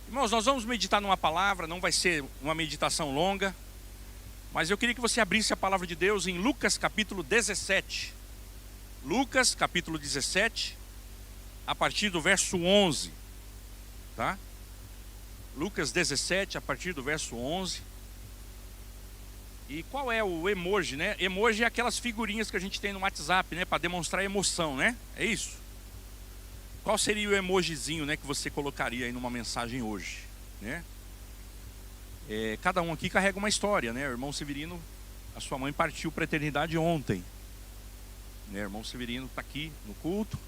Irmãos, nós vamos meditar numa palavra, não vai ser uma meditação longa, mas eu queria que você abrisse a palavra de Deus em Lucas capítulo 17. Lucas capítulo 17, a partir do verso 11, tá? Lucas 17, a partir do verso 11. E qual é o emoji, né? Emoji é aquelas figurinhas que a gente tem no WhatsApp, né? Para demonstrar emoção, né? É isso. Qual seria o emojizinho, né, que você colocaria aí numa mensagem hoje, né? Cada um aqui carrega uma história, né? O irmão Severino, a sua mãe partiu para a eternidade ontem, né? O irmão Severino está aqui no culto.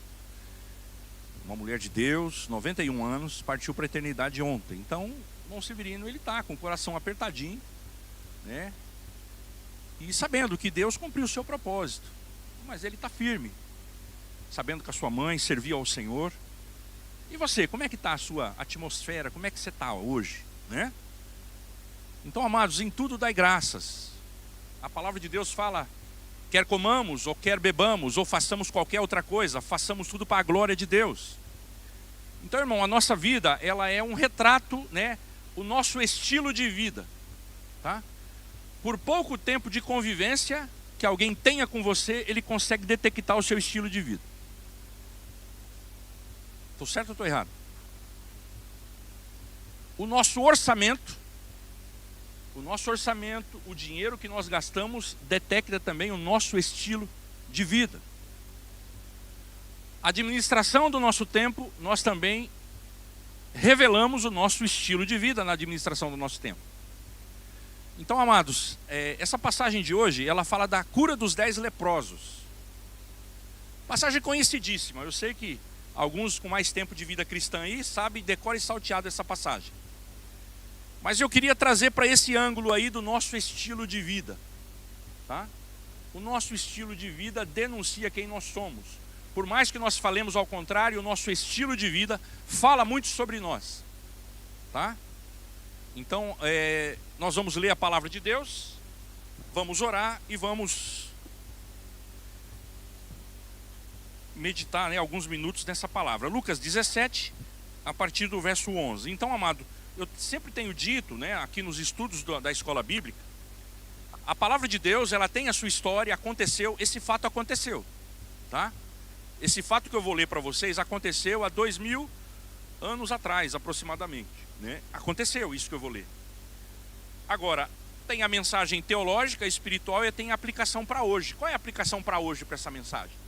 Uma mulher de Deus, 91 anos, partiu para a eternidade ontem. Então, o irmão Severino, ele está com o coração apertadinho, né? E sabendo que Deus cumpriu o seu propósito, mas ele está firme, sabendo que a sua mãe serviu ao Senhor. E você, como é que está a sua atmosfera? Como é que você está hoje, né? Então, amados, em tudo dai graças. A palavra de Deus fala, quer comamos, ou quer bebamos, ou façamos qualquer outra coisa, façamos tudo para a glória de Deus. Então, irmão, a nossa vida, ela é um retrato, né? O nosso estilo de vida, tá? Por pouco tempo de convivência que alguém tenha com você, ele consegue detectar o seu estilo de vida. Estou certo ou estou errado? O nosso orçamento, o dinheiro que nós gastamos, detecta também o nosso estilo de vida. A administração do nosso tempo, nós também revelamos o nosso estilo de vida na administração do nosso tempo. Então, amados, essa passagem de hoje, ela fala da cura dos 10 leprosos. Passagem conhecidíssima. Eu sei que alguns com mais tempo de vida cristã aí sabem, decora e salteado essa passagem. Mas eu queria trazer para esse ângulo aí do nosso estilo de vida, tá? O nosso estilo de vida denuncia quem nós somos. Por mais que nós falemos ao contrário, o nosso estilo de vida fala muito sobre nós, tá? Então, nós vamos ler a palavra de Deus, vamos orar e vamos meditar, né, alguns minutos nessa palavra. Lucas 17, a partir do verso 11. Então, amado, eu sempre tenho dito, né, aqui nos estudos da escola bíblica, a palavra de Deus, ela tem a sua história, aconteceu, esse fato aconteceu, tá? Esse fato que eu vou ler para vocês aconteceu há 2000 anos atrás, aproximadamente, né? Aconteceu isso que eu vou ler. Agora, tem a mensagem teológica, espiritual e tem a aplicação para hoje. Qual é a aplicação para hoje para essa mensagem?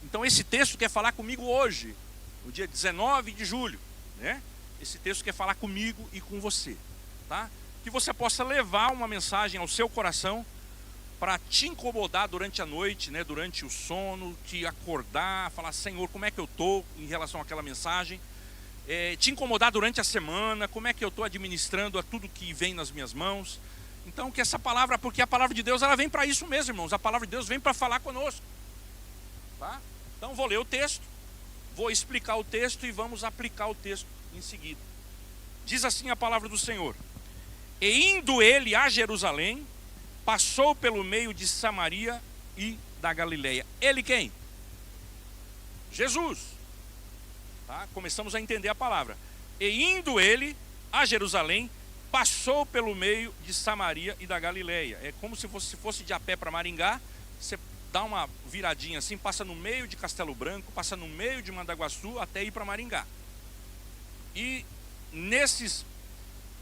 Então esse texto quer falar comigo hoje, no dia 19 de julho, né? Esse texto quer falar comigo e com você, tá? Que você possa levar uma mensagem ao seu coração para te incomodar durante a noite, né? Durante o sono, te acordar, falar, Senhor, como é que eu estou em relação àquela mensagem? Te incomodar durante a semana, como é que eu estou administrando a tudo que vem nas minhas mãos. Então que essa palavra, porque a palavra de Deus, ela vem para isso mesmo, irmãos. A palavra de Deus vem para falar conosco, tá? Então vou ler o texto, vou explicar o texto e vamos aplicar o texto em seguida. Diz assim a palavra do Senhor: e indo ele a Jerusalém, passou pelo meio de Samaria e da Galileia. Ele quem? Jesus. Tá? Começamos a entender a palavra. E indo ele a Jerusalém, passou pelo meio de Samaria e da Galileia. É como se fosse de a pé para Maringá. Você dá uma viradinha assim, passa no meio de Castelo Branco, passa no meio de Mandaguaçu até ir para Maringá. E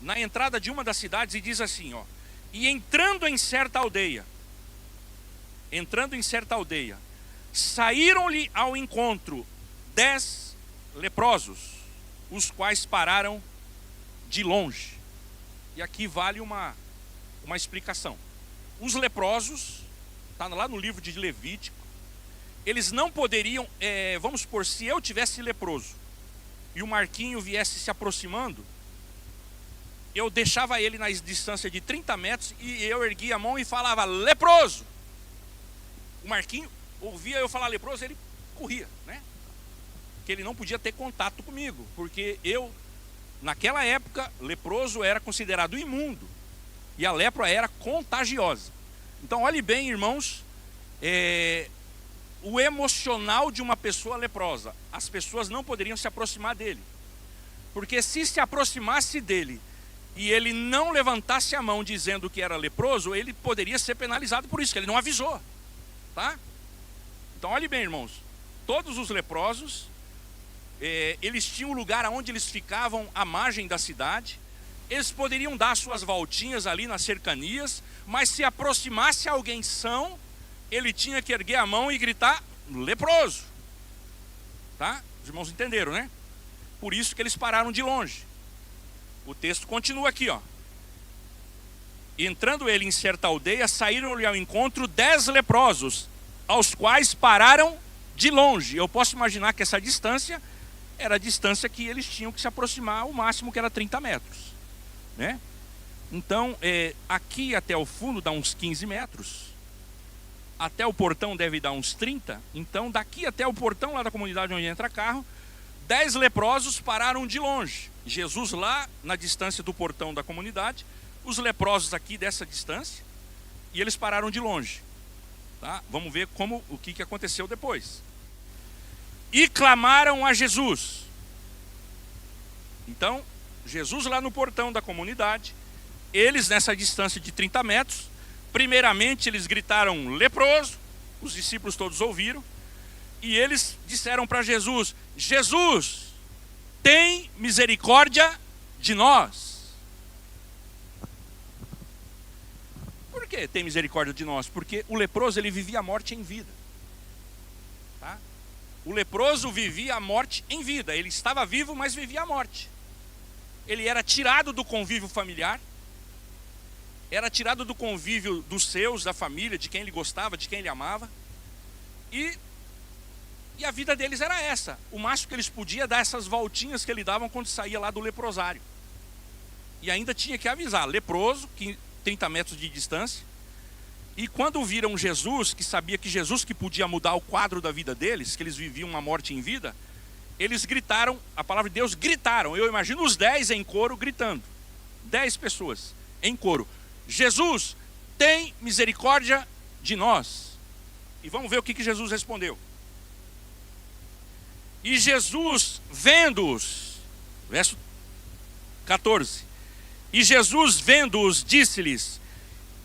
na entrada de uma das cidades, e diz assim, ó: e entrando em certa aldeia, saíram-lhe ao encontro 10 leprosos, os quais pararam de longe. E aqui vale uma explicação. Os leprosos, está lá no livro de Levítico, eles não poderiam, vamos supor, se eu tivesse leproso e o Marquinho viesse se aproximando, eu deixava ele na distância de 30 metros e eu erguia a mão e falava, leproso. O Marquinho ouvia eu falar leproso, ele corria, né? Que ele não podia ter contato comigo, porque eu, naquela época, leproso era considerado imundo, e a lepra era contagiosa. Então olhe bem, irmãos, o emocional de uma pessoa leprosa, as pessoas não poderiam se aproximar dele. Porque se aproximasse dele e ele não levantasse a mão dizendo que era leproso, ele poderia ser penalizado por isso, que ele não avisou, tá? Então olhe bem, irmãos, todos os leprosos, eles tinham um lugar onde eles ficavam à margem da cidade. Eles poderiam dar suas voltinhas ali nas cercanias, mas se aproximasse alguém são, ele tinha que erguer a mão e gritar, leproso, tá? Os irmãos entenderam, né? Por isso que eles pararam de longe. O texto continua aqui, ó. Entrando ele em certa aldeia, saíram-lhe ao encontro 10 leprosos, aos quais pararam de longe. Eu posso imaginar que essa distância era a distância que eles tinham que se aproximar, o máximo que era 30 metros, né? Então, aqui até o fundo dá uns 15 metros, até o portão deve dar uns 30. Então, daqui até o portão lá da comunidade onde entra carro, 10 leprosos pararam de longe. Jesus lá na distância do portão da comunidade, os leprosos aqui dessa distância, e eles pararam de longe, tá? Vamos ver o que aconteceu depois. E clamaram a Jesus. Então, Jesus lá no portão da comunidade, eles nessa distância de 30 metros, primeiramente eles gritaram leproso, os discípulos todos ouviram, e eles disseram para Jesus, Jesus, tem misericórdia de nós. Por que tem misericórdia de nós? Porque o leproso, ele vivia a morte em vida, tá? O leproso vivia a morte em vida. Ele estava vivo, mas vivia a morte. Ele era tirado do convívio familiar, era tirado do convívio dos seus, da família, de quem ele gostava, de quem ele amava, e a vida deles era essa. O máximo que eles podiam dar essas voltinhas que ele davam quando saía lá do leprosário. E ainda tinha que avisar, leproso, 30 metros de distância. E quando viram Jesus, que sabia que Jesus que podia mudar o quadro da vida deles, que eles viviam uma morte em vida, eles gritaram, a palavra de Deus, gritaram. Eu imagino os 10 em coro gritando. 10 pessoas em coro. Jesus, tem misericórdia de nós. E vamos ver o que Jesus respondeu. E Jesus, vendo-os, verso 14. E Jesus, vendo-os, disse-lhes,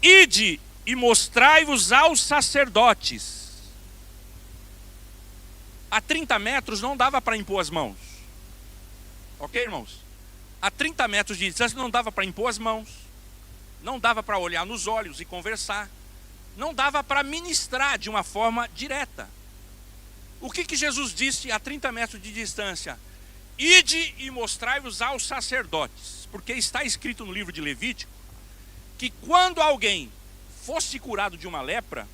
ide e mostrai-vos aos sacerdotes. A 30 metros não dava para impor as mãos. Ok, irmãos? A 30 metros de distância não dava para impor as mãos. Não dava para olhar nos olhos e conversar. Não dava para ministrar de uma forma direta. O que Jesus disse a 30 metros de distância? Ide e mostrai-vos aos sacerdotes. Porque está escrito no livro de Levítico que quando alguém fosse curado de uma lepra,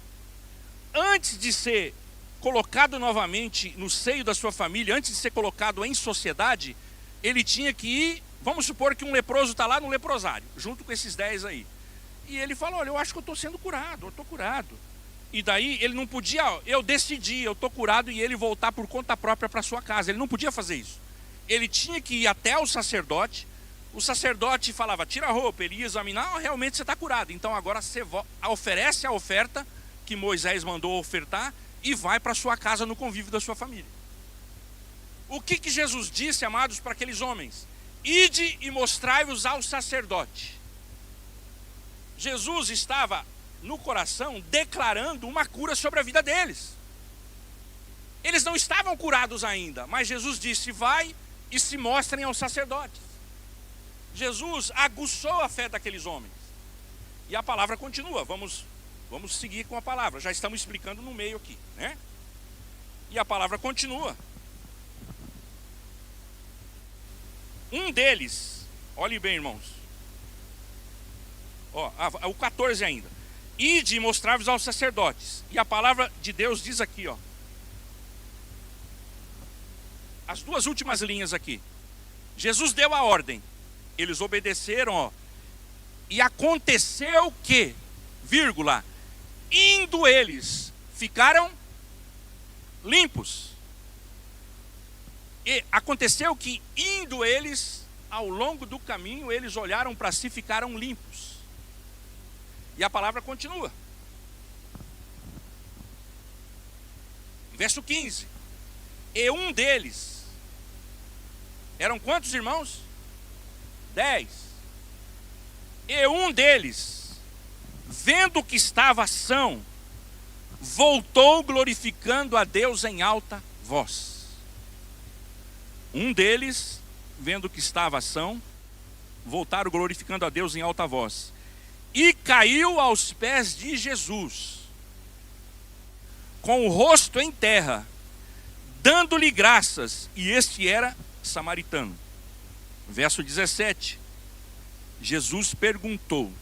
antes de ser colocado novamente no seio da sua família, antes de ser colocado em sociedade, ele tinha que ir, vamos supor que um leproso está lá no leprosário, junto com esses 10 aí. E ele falou, olha, eu acho que eu estou sendo curado, eu estou curado. E daí ele não podia, eu decidi, eu estou curado, e ele voltar por conta própria para sua casa. Ele não podia fazer isso. Ele tinha que ir até o sacerdote falava, tira a roupa, ele ia examinar, realmente você está curado. Então agora você oferece a oferta que Moisés mandou ofertar e vai para sua casa no convívio da sua família. O que Jesus disse, amados, para aqueles homens? Ide e mostrai-vos ao sacerdote. Jesus estava no coração declarando uma cura sobre a vida deles. Eles não estavam curados ainda, mas Jesus disse, vai e se mostrem aos sacerdotes. Jesus aguçou a fé daqueles homens. E a palavra continua, vamos seguir com a palavra, já estamos explicando no meio aqui, né? E a palavra continua. Um deles, olhem bem, irmãos, o 14 ainda, ide e mostrai-vos aos sacerdotes. E a palavra de Deus diz aqui, as duas últimas linhas aqui. Jesus deu a ordem, eles obedeceram, e aconteceu que, vírgula, indo eles, ficaram limpos. E aconteceu que, indo eles, ao longo do caminho, eles olharam para si e ficaram limpos. E a palavra continua. Verso 15. E um deles, Eram quantos irmãos? 10. E um deles, vendo que estava são, voltou glorificando a Deus em alta voz. Um deles, vendo que estava são, voltaram glorificando a Deus em alta voz. E caiu aos pés de Jesus, com o rosto em terra, dando-lhe graças. E este era samaritano. Verso 17. Jesus perguntou: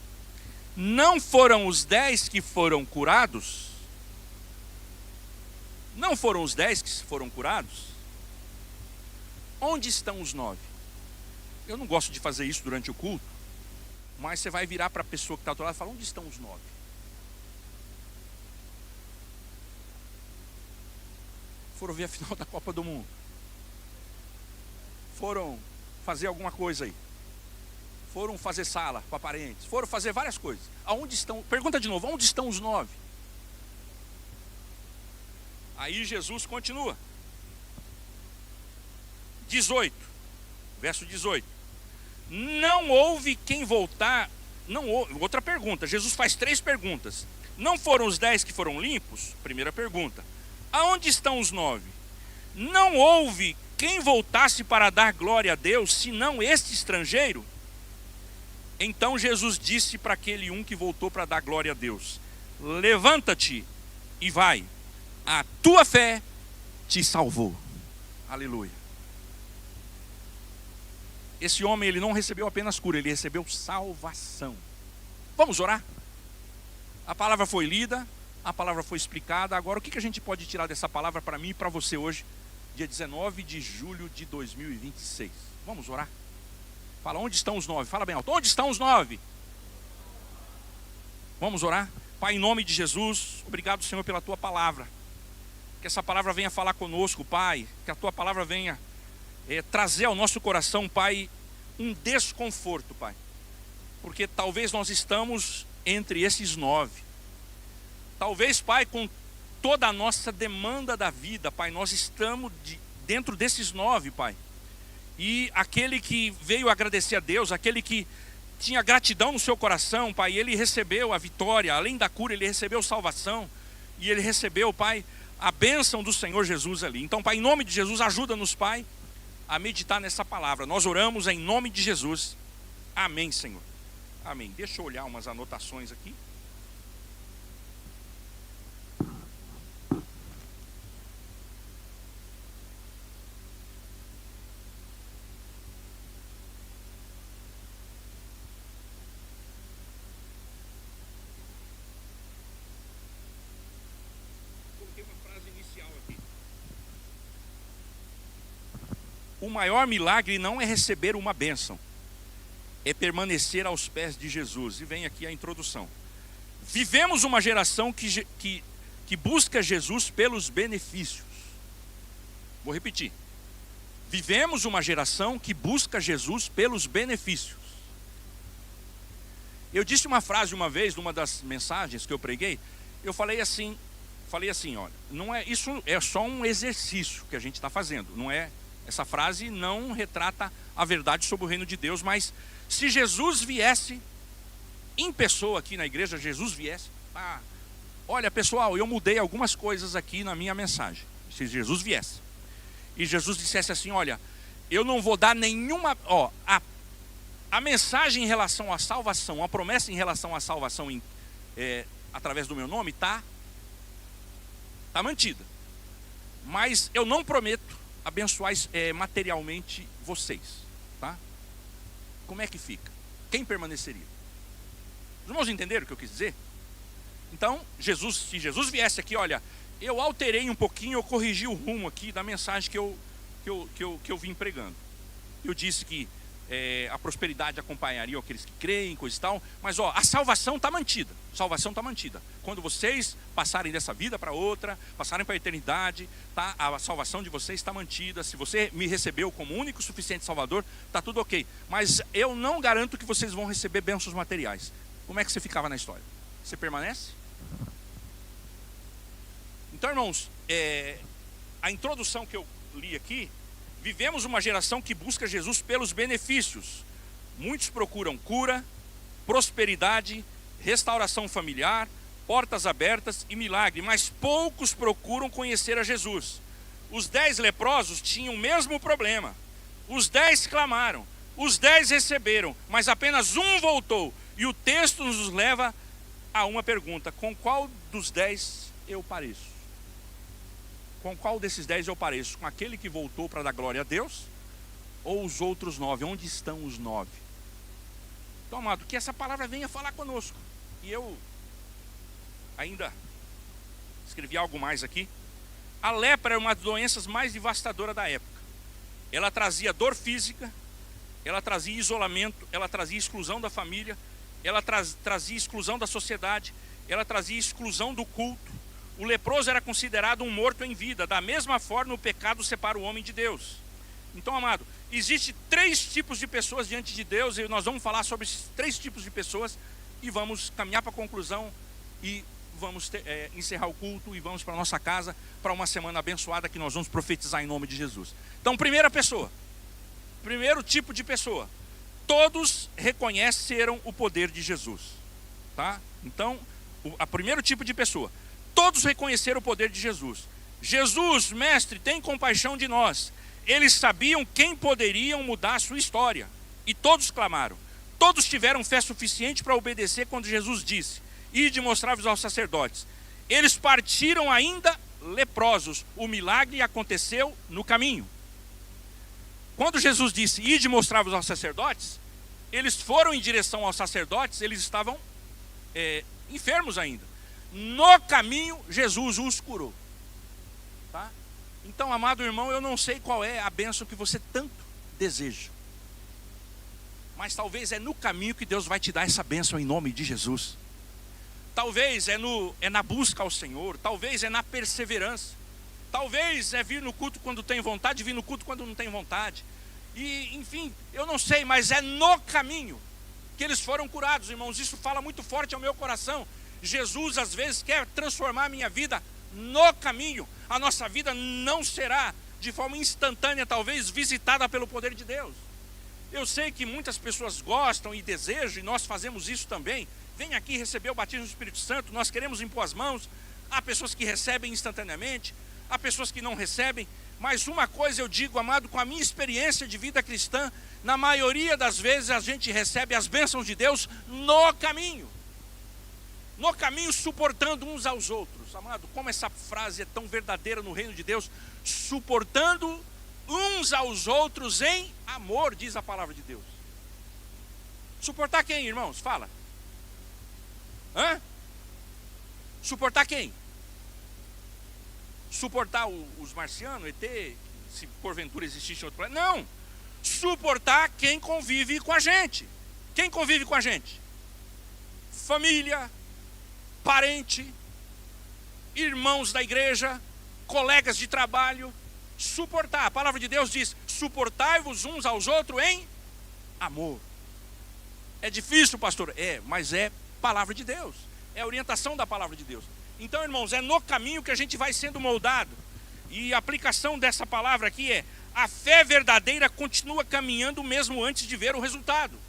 não foram os 10 que foram curados? Não foram os 10 que foram curados? Onde estão os 9? Eu não gosto de fazer isso durante o culto, mas você vai virar para a pessoa que está do outro lado e falar: onde estão os 9? Foram ver a final da Copa do Mundo. Foram fazer alguma coisa aí. Foram fazer sala para parentes. Foram fazer várias coisas. Aonde estão? Pergunta de novo: onde estão os 9? Aí Jesus continua. 18. Verso 18. Não houve quem voltar. Não houve. Outra pergunta. Jesus faz 3 perguntas. Não foram os 10 que foram limpos? Primeira pergunta. Aonde estão os 9? Não houve quem voltasse para dar glória a Deus, senão este estrangeiro? Então Jesus disse para aquele um que voltou para dar glória a Deus: levanta-te e vai, a tua fé te salvou. Aleluia. Esse homem, ele não recebeu apenas cura, ele recebeu salvação. Vamos orar? A palavra foi lida, a palavra foi explicada. Agora, o que a gente pode tirar dessa palavra para mim e para você hoje, dia 19 de julho de 2026? Vamos orar? Fala: onde estão os 9? Fala bem alto: onde estão os 9? Vamos orar? Pai, em nome de Jesus, obrigado, Senhor, pela tua palavra. Que essa palavra venha falar conosco, Pai. Que a tua palavra venha trazer ao nosso coração, Pai, um desconforto, Pai. Porque talvez nós estamos entre esses 9. Talvez, Pai, com toda a nossa demanda da vida, Pai, nós estamos dentro desses 9, Pai. E aquele que veio agradecer a Deus, aquele que tinha gratidão no seu coração, Pai, ele recebeu a vitória, além da cura, ele recebeu salvação. E ele recebeu, Pai, a bênção do Senhor Jesus ali. Então, Pai, em nome de Jesus, ajuda-nos, Pai, a meditar nessa palavra. Nós oramos em nome de Jesus. Amém, Senhor. Amém. Deixa eu olhar umas anotações aqui. O maior milagre não é receber uma bênção, é permanecer aos pés de Jesus. E vem aqui a introdução. Vivemos uma geração que busca Jesus pelos benefícios. Vou repetir. Vivemos uma geração que busca Jesus pelos benefícios. Eu disse uma frase uma vez, numa das mensagens que eu preguei. Eu falei assim, olha, não é, isso é só um exercício que a gente está fazendo, não é. Essa frase não retrata a verdade sobre o reino de Deus, mas se Jesus viesse em pessoa aqui na igreja, Jesus viesse, olha pessoal, eu mudei algumas coisas aqui na minha mensagem. Se Jesus viesse e Jesus dissesse assim: olha, eu não vou dar nenhuma, a mensagem em relação à salvação, a promessa em relação à salvação através do meu nome está mantida, mas eu não prometo abençoar materialmente vocês, tá? Como é que fica? Quem permaneceria? Os irmãos entenderam o que eu quis dizer? Então, se Jesus viesse aqui, olha, eu alterei um pouquinho, eu corrigi o rumo aqui da mensagem que eu vim pregando. Eu disse que a prosperidade acompanharia aqueles que creem, coisa e tal, mas a salvação está mantida. Salvação está mantida. Quando vocês passarem dessa vida para outra, passarem para a eternidade, tá? A salvação de vocês está mantida. Se você me recebeu como único e suficiente Salvador, está tudo ok. Mas eu não garanto que vocês vão receber bênçãos materiais. Como é que você ficava na história? Você permanece? Então, irmãos, a introdução que eu li aqui Vivemos uma geração que busca Jesus pelos benefícios. Muitos procuram cura, prosperidade, restauração familiar, portas abertas e milagre, mas poucos procuram conhecer a Jesus. Os 10 leprosos tinham o mesmo problema. Os 10 clamaram, os 10 receberam, mas apenas um voltou. E o texto nos leva a uma pergunta: com qual dos 10 eu pareço? Com qual desses 10 eu pareço? Com aquele que voltou para dar glória a Deus? Ou os outros 9? Onde estão os 9? Então, amado, que essa palavra venha falar conosco. E eu ainda escrevi algo mais aqui. A lepra era uma das doenças mais devastadoras da época. Ela trazia dor física, ela trazia isolamento, ela trazia exclusão da família, ela trazia exclusão da sociedade, ela trazia exclusão do culto. O leproso era considerado um morto em vida. Da mesma forma, o pecado separa o homem de Deus. Então, amado, existem 3 tipos de pessoas diante de Deus, e nós vamos falar sobre esses 3 tipos de pessoas, e vamos caminhar para a conclusão, e vamos encerrar o culto, e vamos para a nossa casa, para uma semana abençoada, que nós vamos profetizar em nome de Jesus. Então, primeira pessoa, primeiro tipo de pessoa: todos reconheceram o poder de Jesus, tá? Então, o primeiro tipo de pessoa: todos reconheceram o poder de Jesus. Jesus, mestre, tem compaixão de nós. Eles sabiam quem poderiam mudar a sua história. E todos clamaram. Todos tiveram fé suficiente para obedecer quando Jesus disse: ide mostrar-vos aos sacerdotes. Eles partiram ainda leprosos. O milagre aconteceu no caminho. Quando Jesus disse: ide mostrar-vos aos sacerdotes, eles foram em direção aos sacerdotes. Eles estavam enfermos ainda. No caminho, Jesus os curou. Tá? Então, amado irmão, eu não sei qual é a bênção que você tanto deseja, mas talvez é no caminho que Deus vai te dar essa bênção em nome de Jesus. Talvez é na busca ao Senhor, talvez é na perseverança, talvez é vir no culto quando tem vontade, vir no culto quando não tem vontade. E, enfim, eu não sei, mas é no caminho que eles foram curados, irmãos. Isso fala muito forte ao meu coração. Jesus às vezes quer transformar a minha vida no caminho. A nossa vida não será de forma instantânea, talvez, visitada pelo poder de Deus. Eu sei que muitas pessoas gostam e desejam, e nós fazemos isso também. Vem aqui receber o batismo do Espírito Santo, nós queremos impor as mãos. Há pessoas que recebem instantaneamente, há pessoas que não recebem. Mas uma coisa eu digo, amado, com a minha experiência de vida cristã, na maioria das vezes a gente recebe as bênçãos de Deus no caminho. No caminho, suportando uns aos outros. Amado, como essa frase é tão verdadeira no reino de Deus. Suportando uns aos outros em amor, diz a palavra de Deus. Suportar quem, irmãos? Fala. Suportar quem? Suportar os marcianos, ET, se porventura existisse outro planeta? Não. Suportar quem convive com a gente. Quem convive com a gente? Família, parente, irmãos da igreja, colegas de trabalho. Suportar. A palavra de Deus diz: suportai-vos uns aos outros em amor. É difícil, pastor? Mas é palavra de Deus. É a orientação da palavra de Deus. Então, irmãos, é no caminho que a gente vai sendo moldado. E a aplicação dessa palavra aqui é: a fé verdadeira continua caminhando mesmo antes de ver o resultado.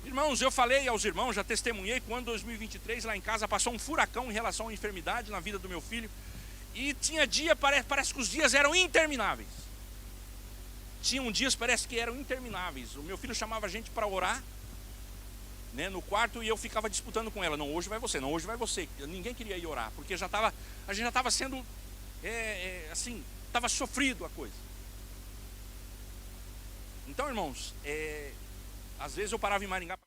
Irmãos, eu falei aos irmãos, já testemunhei quando em 2023 lá em casa passou um furacão em relação à enfermidade na vida do meu filho. E tinha dia, parece que os dias eram intermináveis. Tinham dias, parece que eram intermináveis. O meu filho chamava a gente para orar, né, no quarto, e eu ficava disputando com ela: não, hoje vai você, não, hoje vai você. Ninguém queria ir orar, porque a gente já estava sendo, assim, estava sofrido a coisa. Então, irmãos, às vezes eu parava em Maringá,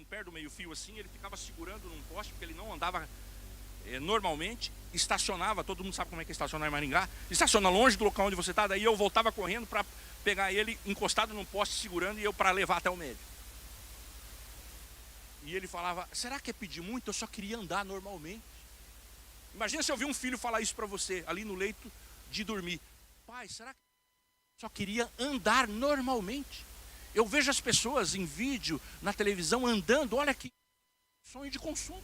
perto do meio fio assim, ele ficava segurando num poste, porque ele não andava normalmente, estacionava, todo mundo sabe como é que é estacionar em Maringá, estaciona longe do local onde você está, daí eu voltava correndo para pegar ele encostado num poste segurando, e eu para levar até o médico. E ele falava: será que é pedir muito? Eu só queria andar normalmente. Imagina se eu ouvir um filho falar isso para você, ali no leito de dormir: pai, será que eu só queria andar normalmente? Eu vejo as pessoas em vídeo, na televisão, andando, olha que sonho de consumo.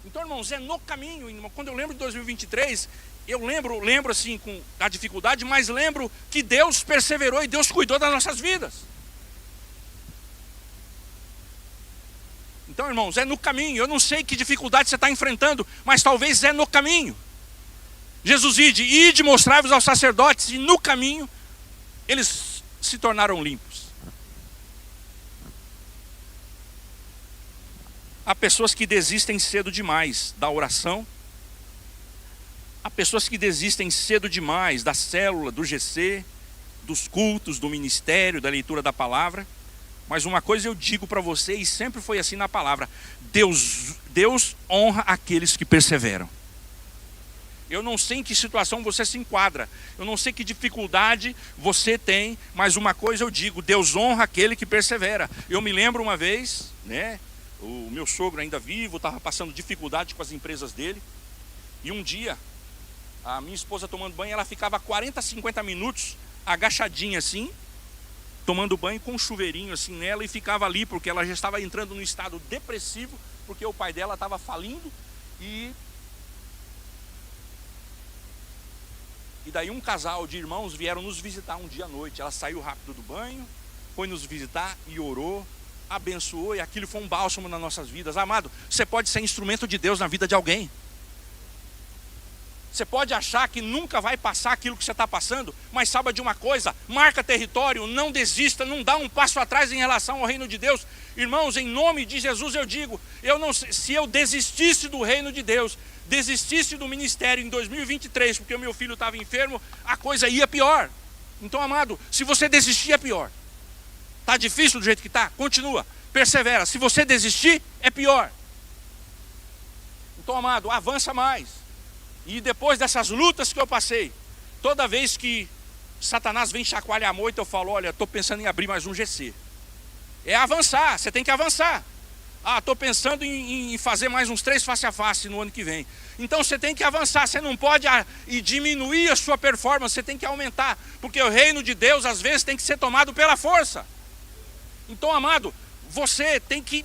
Então, irmãos, é no caminho. Quando eu lembro de 2023, eu lembro assim com a dificuldade, mas lembro que Deus perseverou e Deus cuidou das nossas vidas. Então, irmãos, é no caminho. Eu não sei que dificuldade você está enfrentando, mas talvez é no caminho. Jesus ide mostrai-vos aos sacerdotes, e no caminho eles se tornaram limpos. Há pessoas que desistem cedo demais da oração. Há pessoas que desistem cedo demais da célula, do GC, dos cultos, do ministério, da leitura da palavra. Mas uma coisa eu digo para você, e sempre foi assim na palavra: Deus honra aqueles que perseveram. Eu não sei em que situação você se enquadra, eu não sei que dificuldade você tem, mas uma coisa eu digo: Deus honra aquele que persevera. Eu me lembro uma vez, né, o meu sogro ainda vivo, estava passando dificuldade com as empresas dele, e um dia a minha esposa tomando banho, ela ficava 40, 50 minutos agachadinha assim, tomando banho com um chuveirinho assim nela, e ficava ali porque ela já estava entrando num estado depressivo, porque o pai dela estava falindo. E daí um casal de irmãos vieram nos visitar um dia à noite. Ela saiu rápido do banho, foi nos visitar e orou, abençoou, e aquilo foi um bálsamo nas nossas vidas. Amado, você pode ser instrumento de Deus na vida de alguém. Você pode achar que nunca vai passar aquilo que você está passando, mas saiba de uma coisa: marca território, não desista, não dá um passo atrás em relação ao reino de Deus. Irmãos, em nome de Jesus eu digo, eu não sei, se eu desistisse do reino de Deus, desistisse do ministério em 2023, porque o meu filho estava enfermo, a coisa ia pior. Então, amado, se você desistir é pior. Está difícil do jeito que está? Continua, persevera. Se você desistir, é pior. Então, amado, avança mais. E depois dessas lutas que eu passei, toda vez que Satanás vem chacoalhar a moita, eu falo: olha, estou pensando em abrir mais um GC. É avançar, você tem que avançar. Estou pensando em fazer mais uns 3 face a face no ano que vem. Então você tem que avançar, você não pode diminuir a sua performance, você tem que aumentar. Porque o reino de Deus às vezes tem que ser tomado pela força. Então, amado, você tem que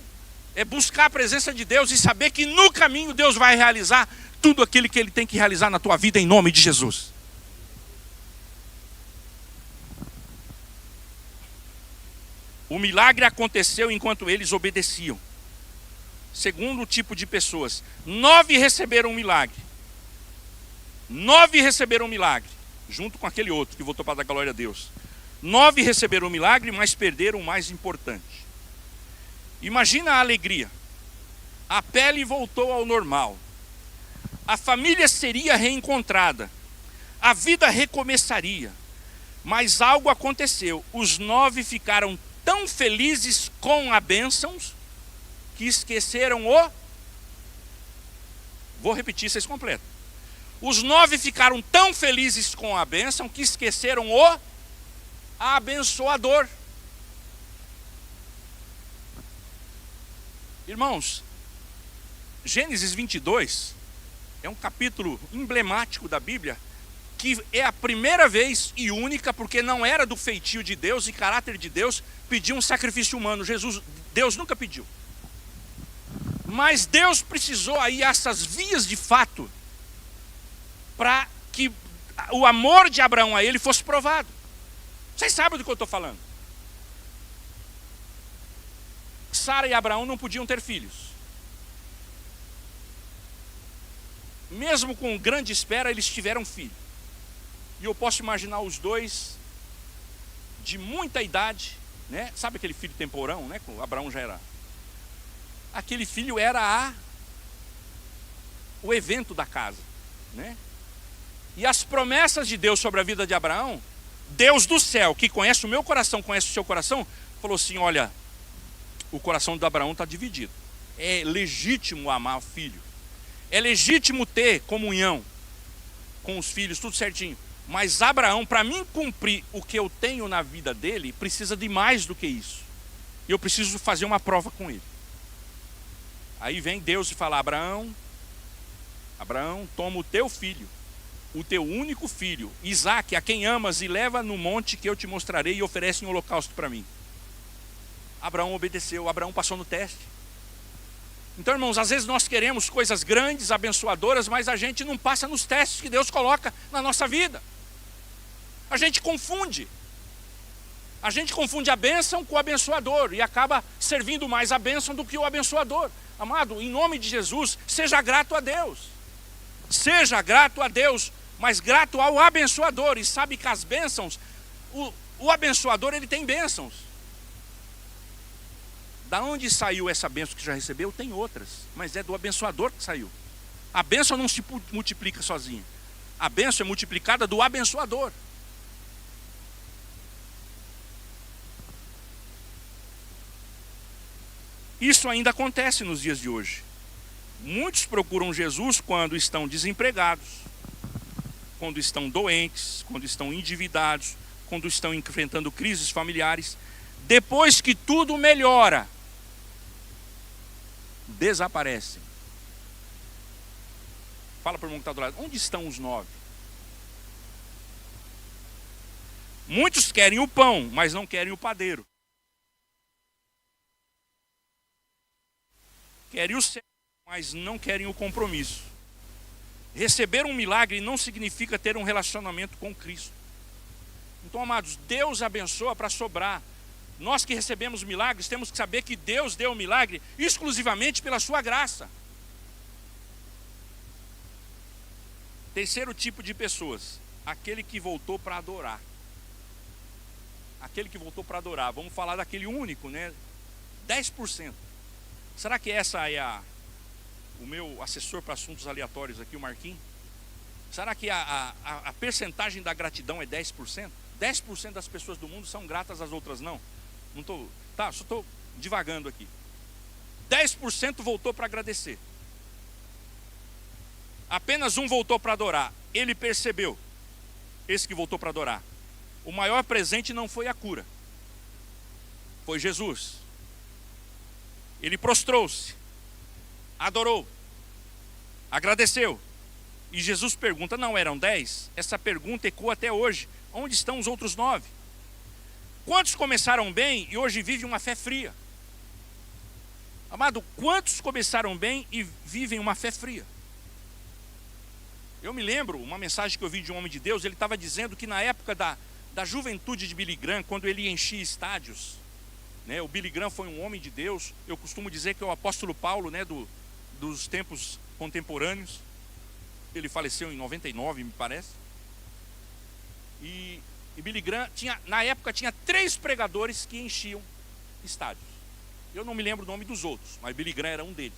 buscar a presença de Deus e saber que no caminho Deus vai realizar tudo aquilo que Ele tem que realizar na tua vida, em nome de Jesus. O milagre aconteceu enquanto eles obedeciam. Segundo tipo de pessoas, 9 receberam um milagre. 9 receberam um milagre, junto com aquele outro que voltou para dar glória a Deus. 9 receberam um milagre, mas perderam o mais importante. Imagina a alegria. A pele voltou ao normal. A família seria reencontrada. A vida recomeçaria. Mas algo aconteceu. Os 9 ficaram tão felizes com a bênção que esqueceram o... Vou repetir, vocês completam. Os 9 ficaram tão felizes com a bênção que esqueceram o abençoador. Irmãos, Gênesis 22 é um capítulo emblemático da Bíblia, que é a primeira vez e única, porque não era do feitio de Deus e caráter de Deus pedir um sacrifício humano. Deus nunca pediu. Mas Deus precisou aí essas vias de fato para que o amor de Abraão a ele fosse provado. Vocês sabem do que eu estou falando. Sara e Abraão não podiam ter filhos. Mesmo com grande espera, eles tiveram filho. E eu posso imaginar os dois de muita idade, né? Sabe aquele filho temporão, né? O Abraão já era. Aquele filho era o evento da casa, né? E as promessas de Deus sobre a vida de Abraão, Deus do céu, que conhece o meu coração, conhece o seu coração, falou assim: olha, o coração de Abraão está dividido. É legítimo amar o filho. É legítimo ter comunhão com os filhos, tudo certinho. Mas Abraão, para mim cumprir o que eu tenho na vida dele, precisa de mais do que isso. E eu preciso fazer uma prova com ele. Aí vem Deus e fala: Abraão, toma o teu filho, o teu único filho, Isaque, a quem amas, e leva no monte que eu te mostrarei, e oferece um holocausto para mim. Abraão obedeceu, Abraão passou no teste. Então, irmãos, às vezes nós queremos coisas grandes, abençoadoras, mas a gente não passa nos testes que Deus coloca na nossa vida. A gente confunde. A gente confunde a bênção com o abençoador e acaba servindo mais a bênção do que o abençoador. Amado, em nome de Jesus, seja grato a Deus. Seja grato a Deus, mas grato ao abençoador. E sabe que as bênçãos, o abençoador, ele tem bênçãos. Da onde saiu essa bênção que já recebeu? Tem outras, mas é do abençoador que saiu. A bênção não se multiplica sozinha. A bênção é multiplicada do abençoador. Isso ainda acontece nos dias de hoje. Muitos procuram Jesus quando estão desempregados, quando estão doentes, quando estão endividados, quando estão enfrentando crises familiares. Depois que tudo melhora, desaparecem. Fala para o irmão que está do lado, onde estão os 9? Muitos querem o pão, mas não querem o padeiro. Querem o céu, mas não querem o compromisso. Receber um milagre não significa ter um relacionamento com Cristo. Então, amados, Deus abençoa para sobrar. Nós que recebemos milagres, temos que saber que Deus deu o milagre exclusivamente pela sua graça. Terceiro tipo de pessoas, aquele que voltou para adorar. Aquele que voltou para adorar, vamos falar daquele único, né? 10%. Será que essa é o meu assessor para assuntos aleatórios aqui, o Marquinhos? Será que a percentagem da gratidão é 10%? 10% das pessoas do mundo são gratas, as outras não. Não tô, tá, só estou divagando aqui. 10% voltou para agradecer. Apenas um voltou para adorar. Ele percebeu, esse que voltou para adorar, o maior presente não foi a cura, foi Jesus. Ele prostrou-se, adorou, agradeceu. E Jesus pergunta, não eram 10? Essa pergunta ecoa até hoje. Onde estão os outros 9? Quantos começaram bem e hoje vivem uma fé fria? Amado, quantos começaram bem e vivem uma fé fria? Eu me lembro, uma mensagem que eu vi de um homem de Deus, ele estava dizendo que na época da juventude de Billy Graham, quando ele enchia estádios, né, o Billy Graham foi um homem de Deus. Eu costumo dizer que é o apóstolo Paulo, né, dos tempos contemporâneos. Ele faleceu em 99, me parece. E Billy Graham, na época, tinha 3 pregadores que enchiam estádios. Eu não me lembro o nome dos outros, mas Billy Graham era um deles.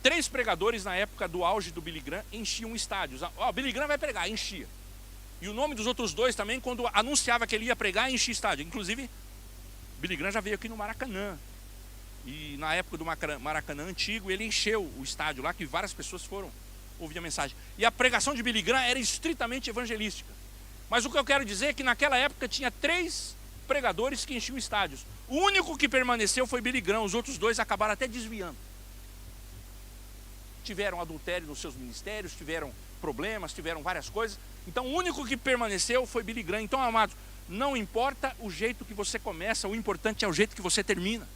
3 pregadores na época do auge do Billy Graham enchiam estádios. Billy Graham vai pregar, enchia. E o nome dos outros 2 também, quando anunciava que ele ia pregar, enchia estádio. Inclusive, Billy Graham já veio aqui no Maracanã. E na época do Maracanã antigo, ele encheu o estádio lá, que várias pessoas foram ouvir a mensagem. E a pregação de Billy Graham era estritamente evangelística. Mas o que eu quero dizer é que naquela época tinha 3 pregadores que enchiam estádios. O único que permaneceu foi Billy Graham, os outros 2 acabaram até desviando. Tiveram adultério nos seus ministérios, tiveram problemas, tiveram várias coisas. Então o único que permaneceu foi Billy Graham. Então, amados, não importa o jeito que você começa, o importante é o jeito que você termina.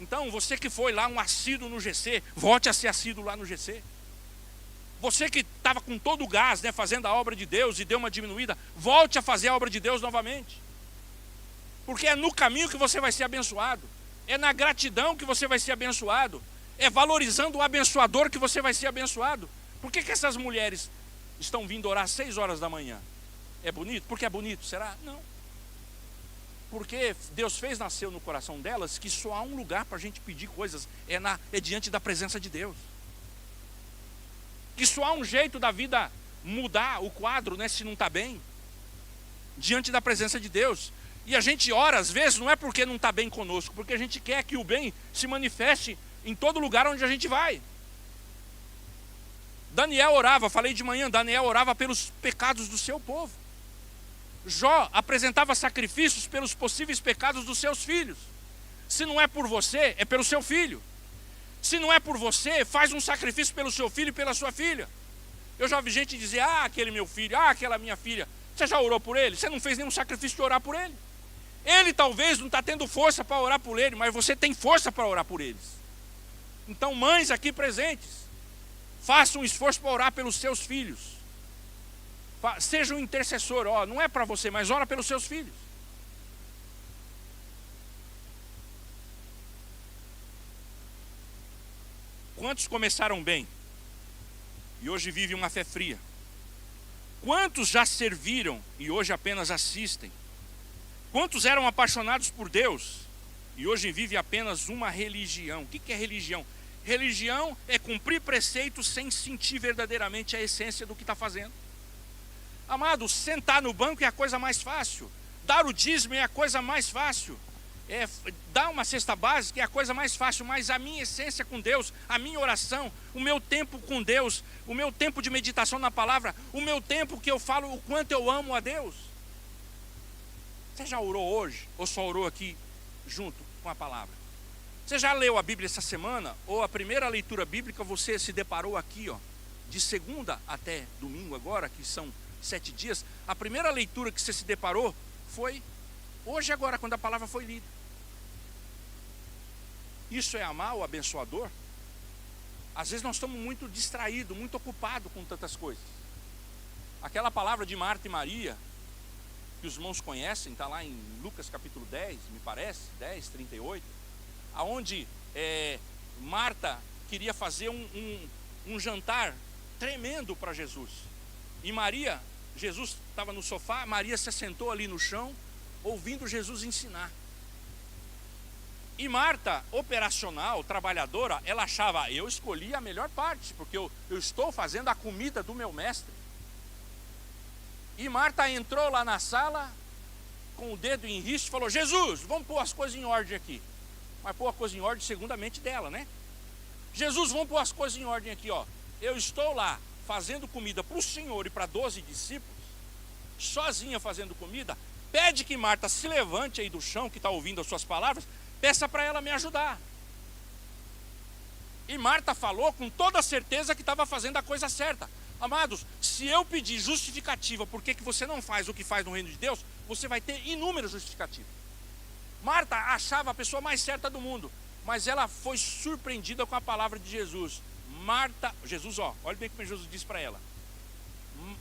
Então, você que foi lá um assíduo no GC, volte a ser assíduo lá no GC. Você que estava com todo o gás, né, fazendo a obra de Deus e deu uma diminuída, volte a fazer a obra de Deus novamente. Porque é no caminho que você vai ser abençoado. É na gratidão que você vai ser abençoado. É valorizando o abençoador que você vai ser abençoado. Por que essas mulheres estão vindo orar às 6 horas da manhã? É bonito? Porque é bonito, será? Não. Porque Deus fez nascer no coração delas que só há um lugar para a gente pedir coisas, é diante da presença de Deus. Que só há um jeito da vida mudar o quadro, né, se não está bem, diante da presença de Deus. E a gente ora às vezes não é porque não está bem conosco, porque a gente quer que o bem se manifeste em todo lugar onde a gente vai. Daniel orava, falei de manhã, Daniel orava pelos pecados do seu povo. Jó apresentava sacrifícios pelos possíveis pecados dos seus filhos. Se não é por você, é pelo seu filho. Se não é por você, faz um sacrifício pelo seu filho e pela sua filha. Eu já ouvi gente dizer, aquele meu filho, aquela minha filha. Você já orou por ele? Você não fez nenhum sacrifício de orar por ele. Ele talvez não está tendo força para orar por ele, mas você tem força para orar por eles. Então, mães aqui presentes, façam um esforço para orar pelos seus filhos. Seja um intercessor, não é para você, mas ora pelos seus filhos. Quantos começaram bem e hoje vivem uma fé fria? Quantos já serviram e hoje apenas assistem? Quantos eram apaixonados por Deus e hoje vivem apenas uma religião? O que é religião? Religião é cumprir preceitos sem sentir verdadeiramente a essência do que está fazendo. Amado, sentar no banco é a coisa mais fácil. Dar o dízimo é a coisa mais fácil. Dar uma cesta básica é a coisa mais fácil. Mas a minha essência com Deus, a minha oração, o meu tempo com Deus, o meu tempo de meditação na palavra, o meu tempo que eu falo o quanto eu amo a Deus. Você já orou hoje? Ou só orou aqui junto com a palavra? Você já leu a Bíblia essa semana? Ou a primeira leitura bíblica você se deparou aqui, de segunda até domingo agora, que são 7 dias. A primeira leitura que você se deparou foi hoje agora, quando a palavra foi lida. Isso é amar o abençoador? Às vezes nós estamos muito distraídos, muito ocupados com tantas coisas. Aquela palavra de Marta e Maria, que os irmãos conhecem, está lá em Lucas capítulo 10, me parece, 10, 38, aonde Marta queria fazer um jantar tremendo para Jesus. E Maria, Jesus estava no sofá, Maria se assentou ali no chão, ouvindo Jesus ensinar. E Marta, operacional, trabalhadora, ela achava, eu escolhi a melhor parte, porque eu estou fazendo a comida do meu mestre. E Marta entrou lá na sala, com o dedo em riste, e falou, Jesus, vamos pôr as coisas em ordem aqui. Mas pôr a coisa em ordem segundo a mente dela, né? Jesus, vamos pôr as coisas em ordem aqui, Eu estou lá, fazendo comida para o Senhor e para 12 discípulos, sozinha fazendo comida. Pede que Marta se levante aí do chão, que está ouvindo as suas palavras, peça para ela me ajudar. E Marta falou com toda a certeza que estava fazendo a coisa certa. Amados, se eu pedir justificativa por que você não faz o que faz no reino de Deus, você vai ter inúmeras justificativas. Marta achava a pessoa mais certa do mundo, mas ela foi surpreendida com a palavra de Jesus. Marta, Jesus, olha bem como Jesus disse para ela.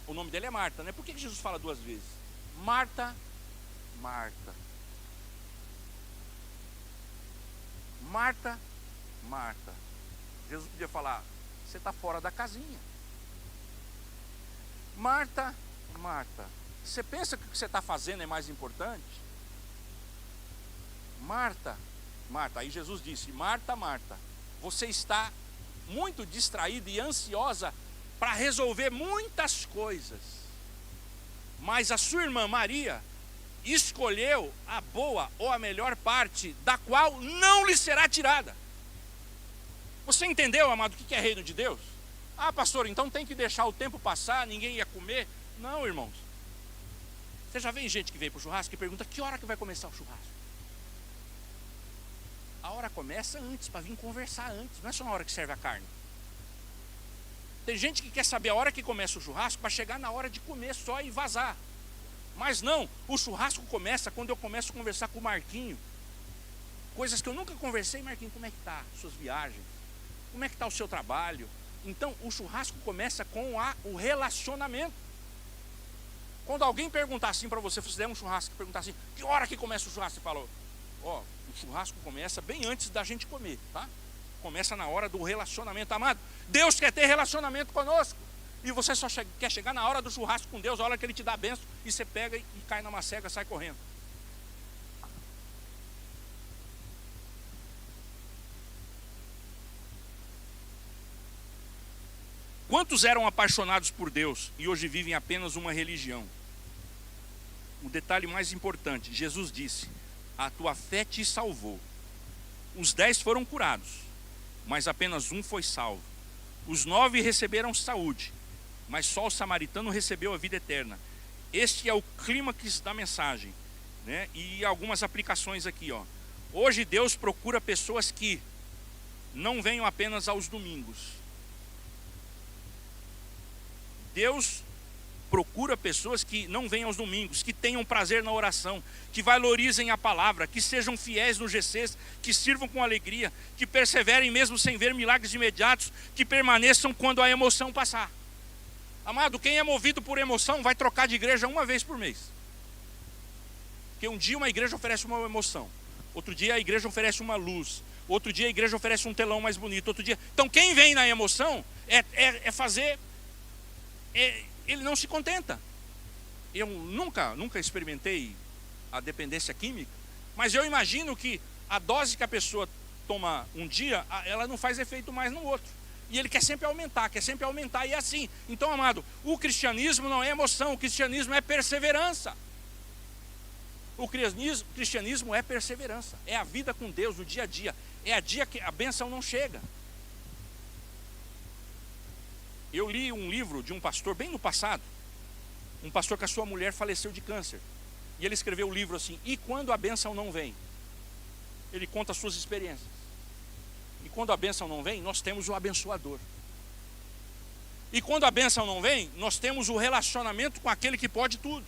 O nome dele é Marta, né? Por que Jesus fala 2 vezes? Marta, Marta. Marta, Marta. Jesus podia falar, você está fora da casinha. Marta, Marta. Você pensa que o que você está fazendo é mais importante? Marta, Marta. Aí Jesus disse, Marta, Marta, você está muito distraída e ansiosa para resolver muitas coisas. Mas a sua irmã Maria escolheu a boa ou a melhor parte, da qual não lhe será tirada. Você entendeu, amado, o que é reino de Deus? Ah, pastor, então tem que deixar o tempo passar, ninguém ia comer. Não, irmãos. Você já vê gente que vem para o churrasco e pergunta, que hora que vai começar o churrasco? A hora começa antes, para vir conversar antes. Não é só na hora que serve a carne. Tem gente que quer saber a hora que começa o churrasco para chegar na hora de comer só e vazar. Mas não, o churrasco começa quando eu começo a conversar com o Marquinho. Coisas que eu nunca conversei. Marquinho, como é que está suas viagens? Como é que está o seu trabalho? Então o churrasco começa com o relacionamento. Quando alguém perguntar assim para você, se você der um churrasco e perguntar assim, que hora que começa o churrasco? Você falou, o churrasco começa bem antes da gente comer, tá? Começa na hora do relacionamento, amado. Deus quer ter relacionamento conosco. E você só quer chegar na hora do churrasco com Deus, a hora que Ele te dá a bênção, e você pega e cai numa cega, sai correndo. Quantos eram apaixonados por Deus e hoje vivem apenas uma religião? Um detalhe mais importante, Jesus disse, a tua fé te salvou. Os 10 foram curados, mas apenas um foi salvo. Os 9 receberam saúde, mas só o samaritano recebeu a vida eterna. Este é o clímax da mensagem, né? E algumas aplicações aqui, Hoje Deus procura pessoas que não venham apenas aos domingos. Deus procura pessoas que não venham aos domingos, que tenham prazer na oração, que valorizem a palavra, que sejam fiéis no GCs, que sirvam com alegria, que perseverem mesmo sem ver milagres imediatos, que permaneçam quando a emoção passar. Amado, quem é movido por emoção vai trocar de igreja uma vez por mês. Porque um dia uma igreja oferece uma emoção, outro dia a igreja oferece uma luz, outro dia a igreja oferece um telão mais bonito, outro dia... Então quem vem na emoção ele não se contenta. Eu nunca experimentei a dependência química, mas eu imagino que a dose que a pessoa toma um dia, ela não faz efeito mais no outro. E ele quer sempre aumentar, e é assim. Então, amado, o cristianismo não é emoção, o cristianismo é perseverança. O cristianismo é perseverança, é a vida com Deus, o dia a dia. É a dia que a bênção não chega. Eu li um livro de um pastor, bem no passado, um pastor que a sua mulher faleceu de câncer. E ele escreveu o livro assim, E Quando a Bênção Não Vem? Ele conta as suas experiências. E quando a bênção não vem, nós temos o abençoador. E quando a bênção não vem, nós temos o relacionamento com aquele que pode tudo.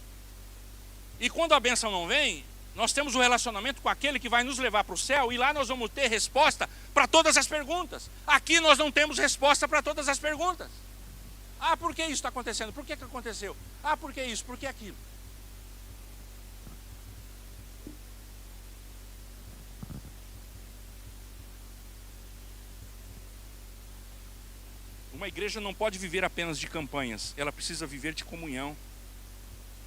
E quando a bênção não vem, nós temos o relacionamento com aquele que vai nos levar para o céu. E lá nós vamos ter resposta para todas as perguntas. Aqui nós não temos resposta para todas as perguntas. Ah, por que isso está acontecendo? Por que aconteceu? Ah, por que isso? Por que aquilo? Uma igreja não pode viver apenas de campanhas, ela precisa viver de comunhão.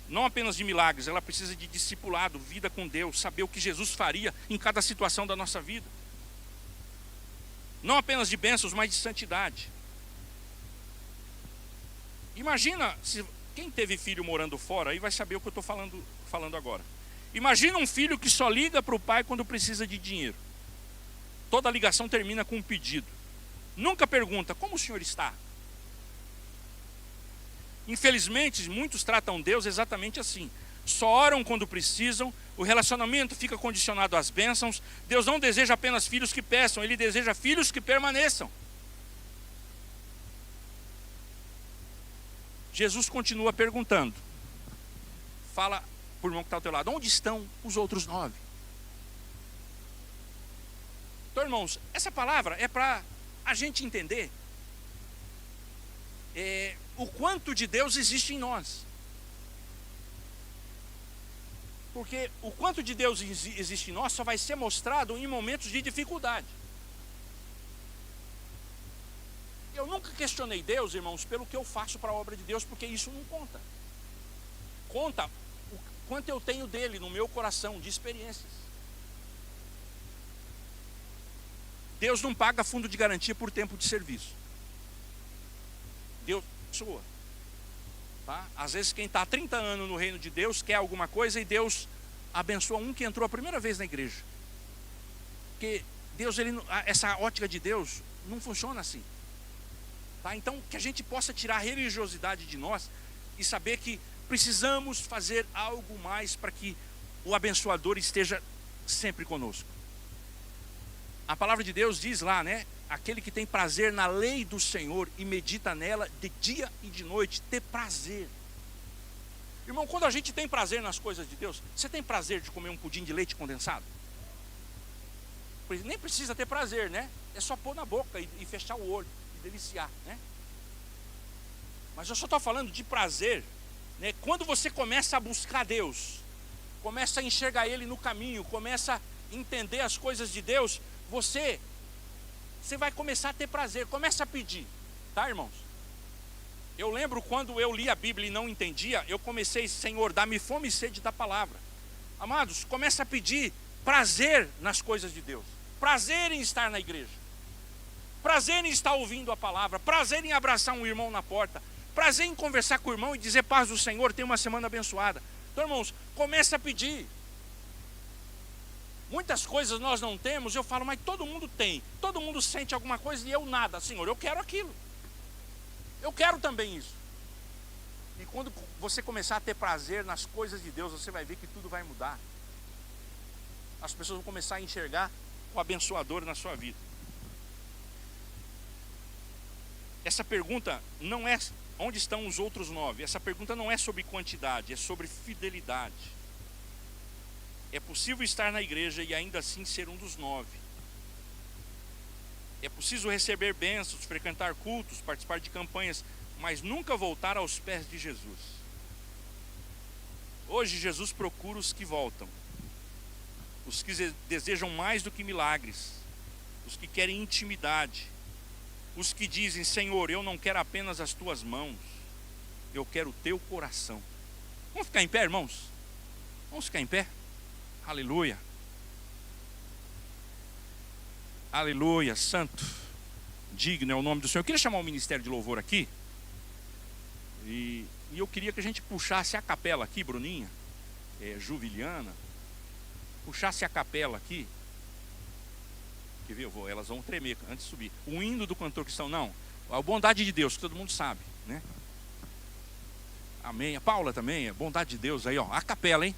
Não apenas de milagres, ela precisa de discipulado, vida com Deus, saber o que Jesus faria em cada situação da nossa vida. Não apenas de bênçãos, mas de santidade. Imagina, quem teve filho morando fora, aí vai saber o que eu estou falando agora. Imagina um filho que só liga para o pai quando precisa de dinheiro. Toda ligação termina com um pedido. Nunca pergunta, como o senhor está? Infelizmente, muitos tratam Deus exatamente assim. Só oram quando precisam, o relacionamento fica condicionado às bênçãos. Deus não deseja apenas filhos que peçam, Ele deseja filhos que permaneçam. Jesus continua perguntando. Fala para o irmão que está ao teu lado, onde estão os outros 9? Então, irmãos, essa palavra é para a gente entender o quanto de Deus existe em nós. Porque o quanto de Deus existe em nós só vai ser mostrado em momentos de dificuldade. Eu nunca questionei Deus, irmãos, pelo que eu faço para a obra de Deus, porque isso não conta. Conta o quanto eu tenho dele no meu coração, de experiências. Deus não paga fundo de garantia por tempo de serviço. Deus abençoa. Tá? Às vezes quem está há 30 anos no reino de Deus quer alguma coisa e Deus abençoa um que entrou a primeira vez na igreja. Porque Deus, essa ótica de Deus não funciona assim. Tá? Então, que a gente possa tirar a religiosidade de nós e saber que precisamos fazer algo mais para que o abençoador esteja sempre conosco. A palavra de Deus diz lá, né? Aquele que tem prazer na lei do Senhor e medita nela de dia e de noite, ter prazer. Irmão, quando a gente tem prazer nas coisas de Deus, você tem prazer de comer um pudim de leite condensado? Nem precisa ter prazer, né? É só pôr na boca e fechar o olho e deliciar, né? Mas eu só estou falando de prazer, né? Quando você começa a buscar Deus, começa a enxergar Ele no caminho, começa a entender as coisas de Deus, você vai começar a ter prazer, começa a pedir, tá, irmãos? Eu lembro quando eu li a Bíblia e não entendia, eu comecei, Senhor, dá-me fome e sede da palavra. Amados, começa a pedir prazer nas coisas de Deus, prazer em estar na igreja, prazer em estar ouvindo a palavra, prazer em abraçar um irmão na porta, prazer em conversar com o irmão e dizer paz do Senhor, tenha uma semana abençoada. Então, irmãos, começa a pedir. Muitas coisas nós não temos, eu falo, mas todo mundo tem, todo mundo sente alguma coisa e eu nada. Senhor, eu quero aquilo, eu quero também isso. E quando você começar a ter prazer nas coisas de Deus, você vai ver que tudo vai mudar. As pessoas vão começar a enxergar o abençoador na sua vida. Essa pergunta não é Onde estão os outros 9? Essa pergunta não é sobre quantidade, é sobre fidelidade. É possível estar na igreja e ainda assim ser um dos 9. É possível receber bênçãos, frequentar cultos, participar de campanhas, mas nunca voltar aos pés de Jesus. Hoje Jesus procura os que voltam, os que desejam mais do que milagres, os que querem intimidade, os que dizem: Senhor, eu não quero apenas as tuas mãos, eu quero o teu coração. Vamos ficar em pé, irmãos? Vamos ficar em pé? Aleluia. Aleluia, santo, digno é o nome do Senhor. Eu queria chamar o ministério de louvor aqui. E eu queria que a gente puxasse a capela aqui, Bruninha, Juviliana. Puxasse a capela aqui. Quer ver? Elas vão tremer antes de subir. O hino do cantor cristão, não. A bondade de Deus, que todo mundo sabe, né? Amém. A Paula também, a bondade de Deus aí, ó. A capela, hein?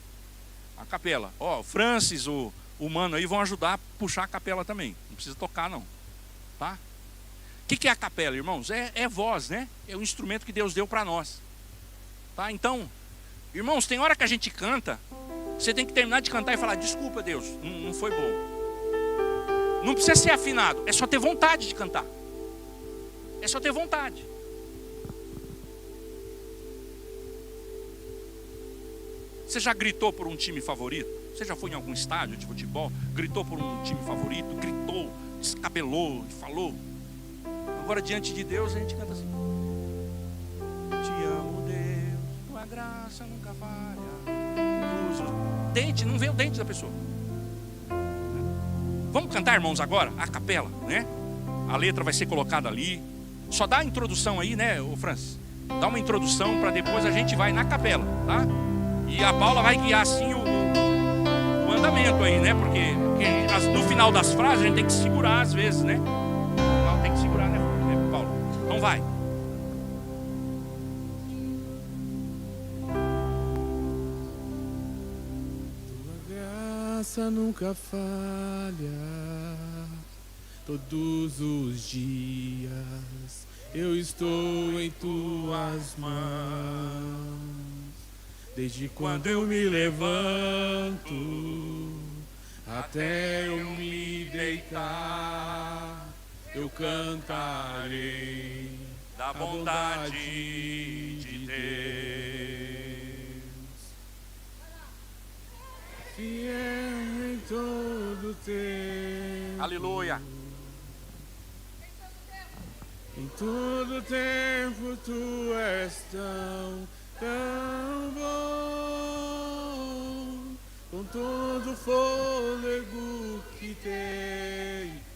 A capela. Ó, o Francis, o mano aí vão ajudar a puxar a capela também. Não precisa tocar, não. Tá? O que é a capela, irmãos? É voz, né? É o instrumento que Deus deu para nós. Tá? Então, irmãos, tem hora que a gente canta, você tem que terminar de cantar e falar: desculpa, Deus, não foi bom. Não precisa ser afinado, é só ter vontade de cantar. É só ter vontade. Você já gritou por um time favorito? Você já foi em algum estádio de futebol? Gritou por um time favorito? Gritou, descabelou e falou? Agora diante de Deus a gente canta assim: te amo, Deus, tua graça nunca falha. Dente, não vê o dente da pessoa. Vamos cantar, irmãos, agora? A capela, né? A letra vai ser colocada ali. Só dá a introdução aí, né, o Francis? Dá uma introdução para depois a gente vai na capela, tá? E a Paula vai guiar assim o andamento aí, né? Porque no final das frases a gente tem que segurar às vezes, né? No final tem que segurar, né, Paula? Então vai. Tua graça nunca falha, todos os dias eu estou em tuas mãos. Desde quando eu me levanto até eu me deitar, eu cantarei Da bondade de Deus. Fiel em todo tempo. Aleluia. Em todo tempo tu és tão bom, com todo fôlego que tem.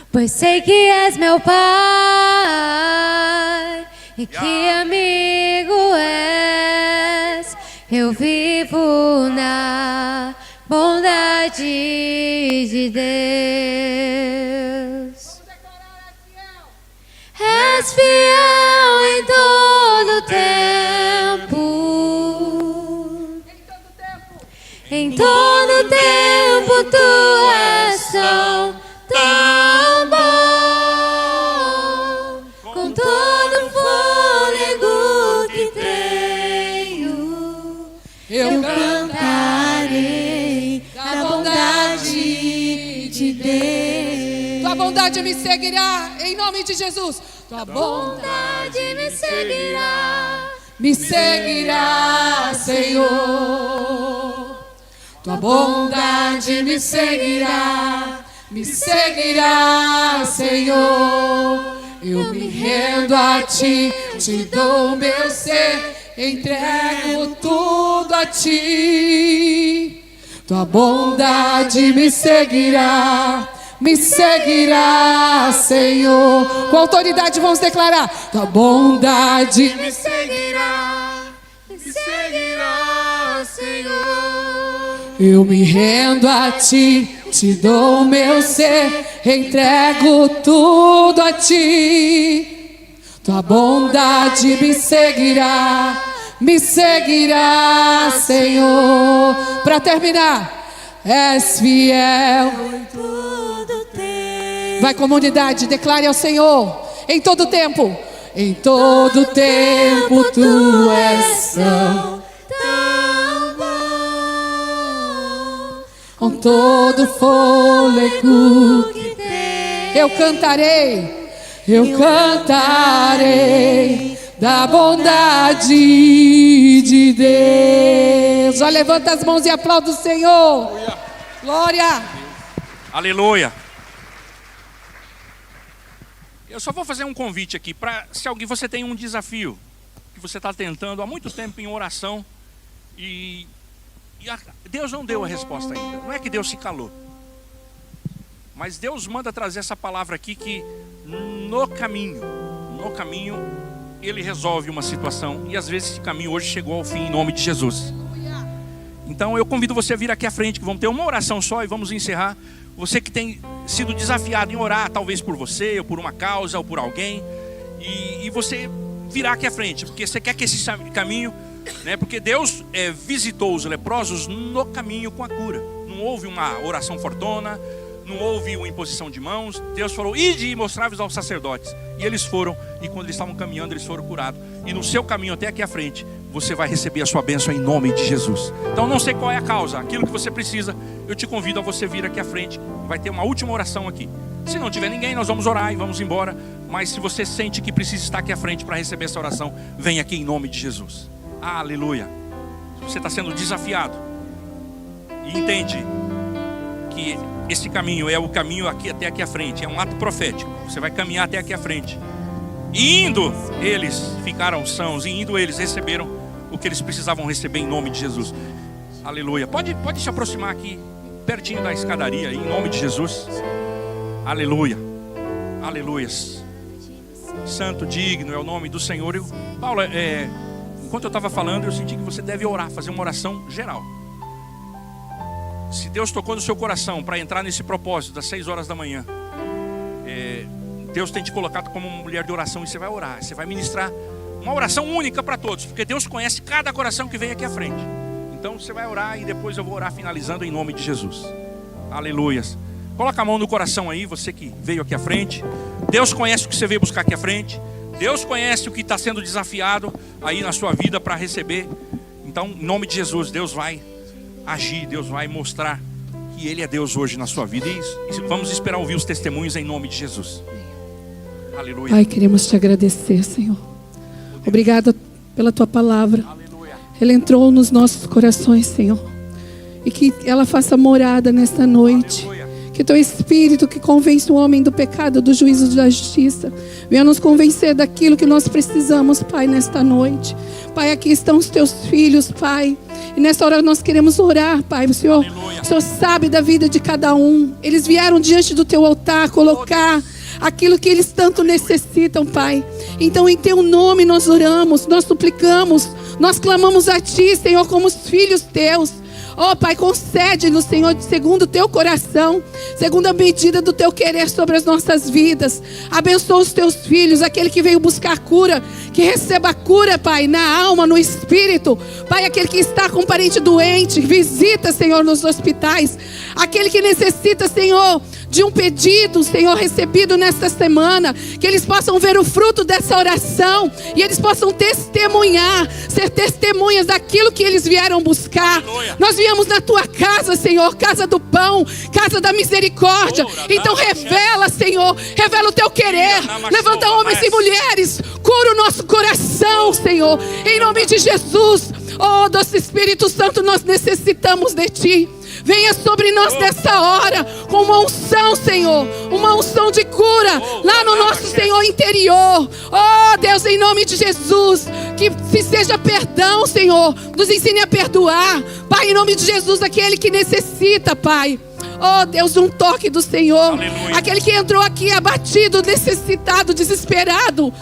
Pois sei que és meu Pai e que amigo és. Eu vivo na bondade de Deus. És fiel em todo tempo. Em todo tempo tu és tão bom, com todo fôlego que tenho, eu cantarei da bondade de Deus. Tua bondade me seguirá, em nome de Jesus. Tua Bondade me seguirá, Senhor. Tua bondade me seguirá, Senhor. Eu me rendo a ti, te dou o meu ser, entrego tudo a ti. Tua bondade me seguirá, Senhor. Com autoridade vamos declarar: tua bondade me seguirá, Senhor. Eu me rendo a ti, te dou o meu ser, entrego tudo a ti. Tua bondade me seguirá, Senhor. Para terminar, és fiel Em todo tempo. Vai, comunidade, declare ao Senhor em todo tempo. Em todo tempo tu és tão bom. com todo fôlego. Que tem. Eu cantarei da bondade de Deus. Ó, levanta as mãos e aplauda o Senhor. Glória. Aleluia. Eu só vou fazer um convite aqui para, se alguém, você tem um desafio que você está tentando há muito tempo em oração e Deus não deu a resposta ainda. Não é que Deus se calou, mas Deus manda trazer essa palavra aqui que no caminho Ele resolve uma situação, e às vezes esse caminho hoje chegou ao fim em nome de Jesus. Então eu convido você a vir aqui à frente, que vamos ter uma oração só e vamos encerrar. Você que tem sido desafiado em orar, talvez por você, ou por uma causa, ou por alguém, e você virá aqui à frente, porque você quer que esse caminho, né, porque Deus visitou os leprosos no caminho com a cura. Não houve uma oração fortuna, não houve uma imposição de mãos. Deus falou, ide e mostrai-vos aos sacerdotes. E eles foram, e quando eles estavam caminhando, eles foram curados. E no seu caminho até aqui à frente, você vai receber a sua bênção em nome de Jesus. Então não sei qual é a causa, aquilo que você precisa, eu te convido a você vir aqui à frente. Vai ter uma última oração aqui. Se não tiver ninguém, nós vamos orar e vamos embora. Mas se você sente que precisa estar aqui à frente para receber essa oração, vem aqui em nome de Jesus. Aleluia. Se você está sendo desafiado e entende que esse caminho é o caminho aqui, até aqui à frente, é um ato profético. Você vai caminhar até aqui à frente. E indo, eles ficaram sãos. E indo, eles receberam o que eles precisavam receber em nome de Jesus. Aleluia. Pode se aproximar aqui, pertinho da escadaria, em nome de Jesus. Aleluia. Aleluias. Santo, digno é o nome do Senhor. Paulo, enquanto eu estava falando, eu senti que você deve orar, fazer uma oração geral. Se Deus tocou no seu coração para entrar nesse propósito das 6 horas da manhã, Deus tem te colocado como uma mulher de oração, e você vai orar, você vai ministrar uma oração única para todos, porque Deus conhece cada coração que vem aqui à frente. Então você vai orar e depois eu vou orar finalizando em nome de Jesus. Aleluias. Coloca a mão no coração aí, você que veio aqui à frente. Deus conhece o que você veio buscar aqui à frente. Deus conhece o que está sendo desafiado aí na sua vida para receber. Então, em nome de Jesus, Deus vai agir, Deus vai mostrar que Ele é Deus hoje na sua vida. E vamos esperar ouvir os testemunhos em nome de Jesus. Aleluia. Pai, queremos te agradecer, Senhor. Obrigada pela tua palavra. Aleluia. Ela entrou nos nossos corações, Senhor. E que ela faça morada nesta noite. Aleluia. Que teu Espírito que convence o homem do pecado, do juízo e da justiça, venha nos convencer daquilo que nós precisamos, Pai, nesta noite. Pai, aqui estão os teus filhos, Pai. E nesta hora nós queremos orar, Pai. O Senhor sabe da vida de cada um. Eles vieram diante do teu altar colocar aquilo que eles tanto necessitam, Pai. Então, em teu nome nós oramos, nós suplicamos, nós clamamos a ti, Senhor, como os filhos teus. Oh, Pai, concede-nos, Senhor, segundo o teu coração, segundo a medida do teu querer sobre as nossas vidas. Abençoa os teus filhos, aquele que veio buscar cura, que receba cura, Pai, na alma, no espírito. Pai, aquele que está com um parente doente, visita, Senhor, nos hospitais. Aquele que necessita, Senhor, de um pedido, Senhor, recebido nesta semana, que eles possam ver o fruto dessa oração e eles possam testemunhar, ser testemunhas daquilo que eles vieram buscar. Nós viemos na tua casa, Senhor, casa do pão, casa da misericórdia. Então revela, Senhor, revela o teu querer. Levanta homens e mulheres, cura o nosso coração, Senhor, em nome de Jesus. Oh, doce Espírito Santo, nós necessitamos de ti. Venha sobre nós nessa hora com uma unção, Senhor, uma unção de cura lá no nosso, Senhor, interior. Oh, Deus, em nome de Jesus, que se seja perdão, Senhor, nos ensine a perdoar. Pai, em nome de Jesus, aquele que necessita, Pai. Oh Deus, um toque do Senhor. Aleluia. Aquele que entrou aqui abatido, necessitado, desesperado,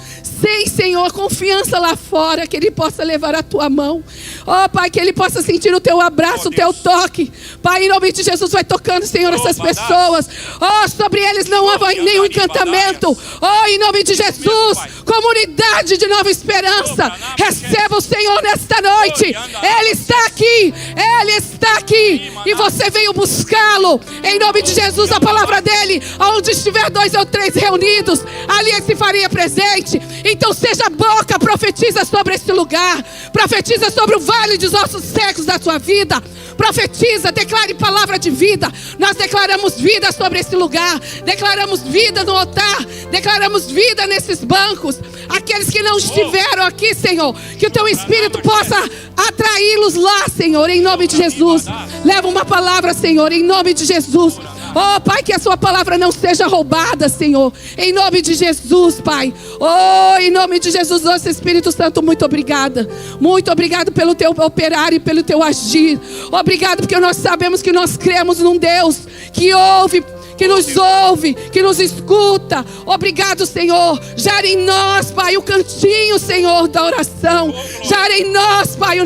sem, Senhor, confiança lá fora, que Ele possa levar a tua mão. Oh Pai, que Ele possa sentir o teu abraço, o teu toque. Pai, em nome de Jesus, vai tocando, Senhor, essas pessoas. Oh, sobre eles não há nenhum encantamento. Oh, em nome de Jesus, comunidade de Nova Esperança, receba o Senhor nesta noite. Ele está aqui, Ele está aqui, e você veio buscá-lo. Em nome de Jesus, a palavra dele, onde estiver 2 ou 3 reunidos, ali Ele se faria presente. Então seja a boca, profetiza sobre esse lugar, profetiza sobre o vale dos ossos secos da sua vida, profetiza, declare palavra de vida. Nós declaramos vida sobre esse lugar, declaramos vida no altar, declaramos vida nesses bancos. Aqueles que não estiveram aqui, Senhor, que o teu Espírito possa atraí-los lá, Senhor, em nome de Jesus. Leva uma palavra, Senhor, em nome de Jesus. Oh Pai, que a sua palavra não seja roubada, Senhor, em nome de Jesus, Pai. Oh, em nome de Jesus, nosso Espírito Santo, muito obrigada. Muito obrigado pelo teu operar e pelo teu agir. Obrigado porque nós sabemos que nós cremos num Deus que ouve, que nos ouve, que nos escuta. Obrigado, Senhor. Gera em nós, Pai, o cantinho, Senhor, da oração. Gera em nós, Pai,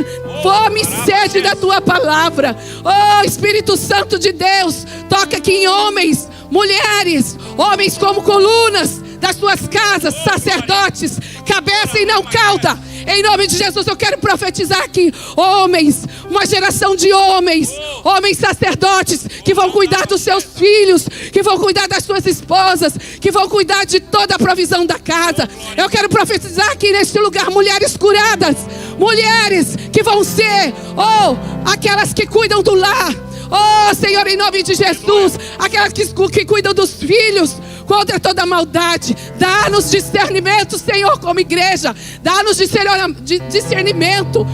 fome e sede da tua palavra. Oh, Espírito Santo de Deus, toca aqui em homens, mulheres, homens como colunas das suas casas, sacerdotes, cabeça e não cauda. Em nome de Jesus, eu quero profetizar aqui homens, uma geração de homens, homens sacerdotes que vão cuidar dos seus filhos, que vão cuidar das suas esposas, que vão cuidar de toda a provisão da casa. Eu quero profetizar aqui neste lugar mulheres curadas, mulheres que vão ser, aquelas que cuidam do lar. Oh Senhor, em nome de Jesus, aquelas que cuidam dos filhos, contra toda maldade. Dá-nos discernimento, Senhor, como igreja. Dá-nos discernimento,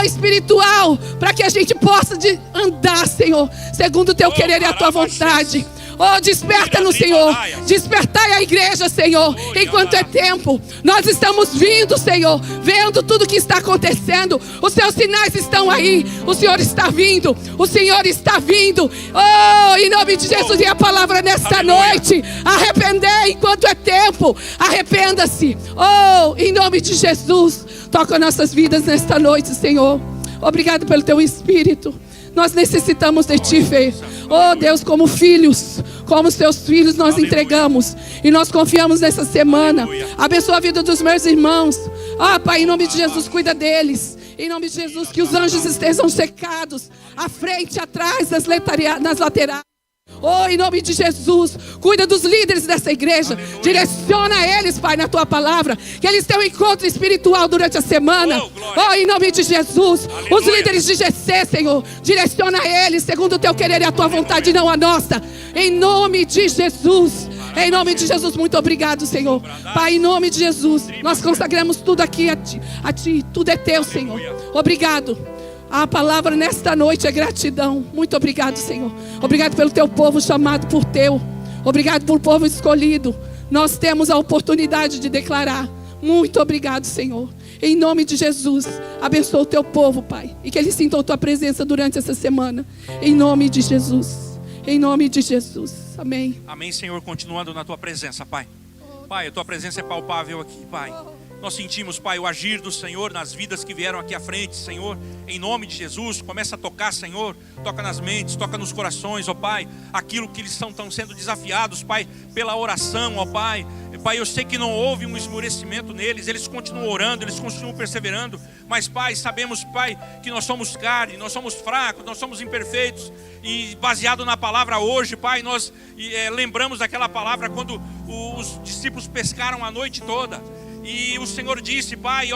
espiritual, para que a gente possa andar, Senhor, segundo o teu querer e a tua vontade. Oh, desperta-nos, Senhor. Despertai a igreja, Senhor, enquanto é tempo. Nós estamos vindo, Senhor, vendo tudo que está acontecendo. Os seus sinais estão aí. O Senhor está vindo. O Senhor está vindo. Oh, em nome de Jesus, e a palavra nesta noite: arrepender enquanto é tempo. Arrependa-se. Oh, em nome de Jesus, toca nossas vidas nesta noite, Senhor. Obrigado pelo teu Espírito. Nós necessitamos de ti, Fê. Oh Deus, como filhos, como os teus filhos, nós entregamos e nós confiamos nessa semana. Abençoa a vida dos meus irmãos. Pai, em nome de Jesus, cuida deles. Em nome de Jesus, que os anjos estejam cercados, à frente, atrás, nas laterais. Oh, em nome de Jesus, cuida dos líderes dessa igreja. Aleluia. Direciona eles, Pai, na tua palavra. Que eles tenham um encontro espiritual durante a semana. Oh, em nome de Jesus. Aleluia. Os líderes de GC, Senhor, direciona eles segundo o teu querer e a tua vontade, e não a nossa. Em nome de Jesus. Em nome de Jesus, muito obrigado, Senhor. Pai, em nome de Jesus, nós consagramos tudo aqui a ti. Tudo é teu, Senhor. Obrigado. A palavra nesta noite é gratidão. Muito obrigado, Senhor. Obrigado pelo teu povo chamado por teu. Obrigado por povo escolhido. Nós temos a oportunidade de declarar. Muito obrigado, Senhor. Em nome de Jesus, abençoa o teu povo, Pai, e que eles sintam a tua presença durante essa semana. Em nome de Jesus. Em nome de Jesus. Amém. Amém, Senhor. Continuando na tua presença, Pai. Pai, a tua presença é palpável aqui, Pai. Nós sentimos, Pai, o agir do Senhor nas vidas que vieram aqui à frente, Senhor. Em nome de Jesus, começa a tocar, Senhor. Toca nas mentes, toca nos corações, ó Pai. Aquilo que eles estão sendo desafiados, Pai, pela oração, ó Pai. Pai, eu sei que não houve um esmorecimento neles. Eles continuam orando, eles continuam perseverando. Mas, Pai, sabemos, Pai, que nós somos carne, nós somos fracos, nós somos imperfeitos. E baseado na palavra hoje, Pai, nós lembramos daquela palavra quando os discípulos pescaram a noite toda. E o Senhor disse, Pai,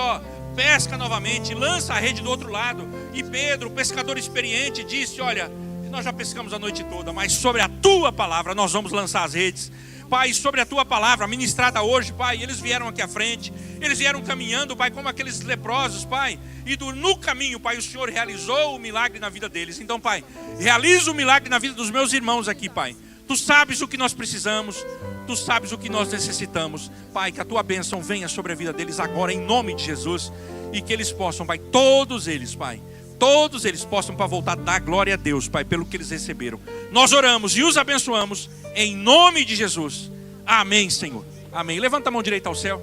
pesca novamente, lança a rede do outro lado. E Pedro, o pescador experiente, disse, olha, nós já pescamos a noite toda, mas sobre a tua palavra nós vamos lançar as redes. Pai, sobre a tua palavra ministrada hoje, Pai, eles vieram aqui à frente, eles vieram caminhando, Pai, como aqueles leprosos, Pai, e no caminho, Pai, o Senhor realizou o milagre na vida deles. Então, Pai, realiza o milagre na vida dos meus irmãos aqui, Pai. Tu sabes o que nós precisamos, tu sabes o que nós necessitamos. Pai, que a tua bênção venha sobre a vida deles agora, em nome de Jesus. E que eles possam, Pai, todos eles, Pai, todos eles possam para voltar a dar glória a Deus, Pai, pelo que eles receberam. Nós oramos e os abençoamos em nome de Jesus. Amém, Senhor. Amém. Levanta a mão direita ao céu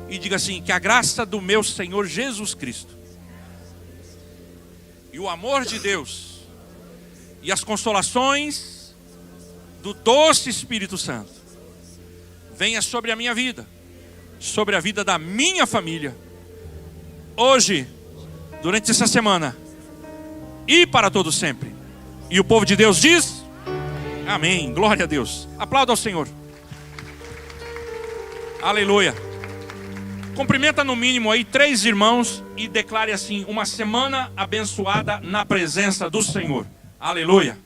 e diga assim: que a graça do meu Senhor Jesus Cristo e o amor de Deus e as consolações do doce Espírito Santo venha sobre a minha vida, sobre a vida da minha família, hoje, durante essa semana e para todo sempre. E o povo de Deus diz: amém. Glória a Deus. Aplauda ao Senhor. Aleluia. Cumprimenta no mínimo aí 3 irmãos e declare assim: uma semana abençoada na presença do Senhor. Aleluia.